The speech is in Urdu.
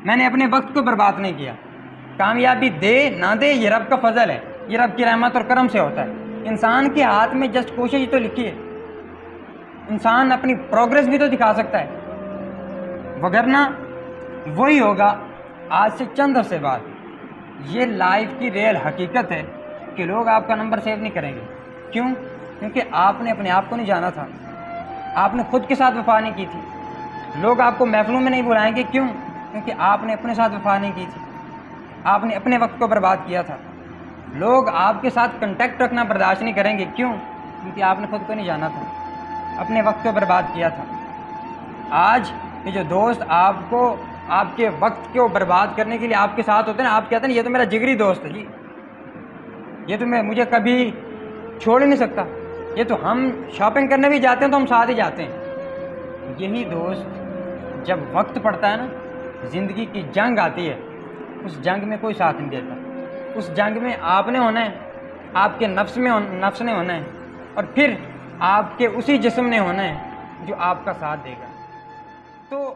میں نے اپنے وقت کو برباد نہیں کیا. کامیابی دے نہ دے یہ رب کا فضل ہے, یہ رب کی رحمت اور کرم سے ہوتا ہے. انسان کے ہاتھ میں جسٹ کوشش ہی تو لکھی ہے. انسان اپنی پروگرس بھی تو دکھا سکتا ہے, وگرنہ وہی ہوگا آج سے چند عرصے بعد. یہ لائف کی ریئل حقیقت ہے کہ لوگ آپ کا نمبر سیو نہیں کریں گے. کیوں؟ کیونکہ آپ نے اپنے آپ کو نہیں جانا تھا, آپ نے خود کے ساتھ وفا نہیں کی تھی. لوگ آپ کو محفلوں میں نہیں بلائیں گے. کیوں؟ کیونکہ آپ نے اپنے ساتھ وفا نہیں کی تھی, آپ نے اپنے وقت کو برباد کیا تھا. لوگ آپ کے ساتھ کنٹیکٹ رکھنا برداشت نہیں کریں گے. کیوں؟ کیونکہ آپ نے خود کو نہیں جانا تھا, اپنے وقت کو برباد کیا تھا. آج یہ جو دوست آپ کو آپ کے وقت کو برباد کرنے کے لیے آپ کے ساتھ ہوتے ہیں نا, آپ کہتے ہیں یہ تو میرا جگری دوست ہے جی, یہ تو مجھے کبھی چھوڑ ہی نہیں سکتا, یہ تو ہم شاپنگ کرنے بھی جاتے ہیں تو ہم ساتھ ہی جاتے ہیں. یہی دوست جب وقت پڑتا ہے نا, زندگی کی جنگ آتی ہے, اس جنگ میں کوئی ساتھ نہیں دیتا. اس جنگ میں آپ نے ہونا ہے, آپ کے نفس نے ہونا ہے, اور پھر آپ کے اسی جسم نے ہونا ہے جو آپ کا ساتھ دے گا. تو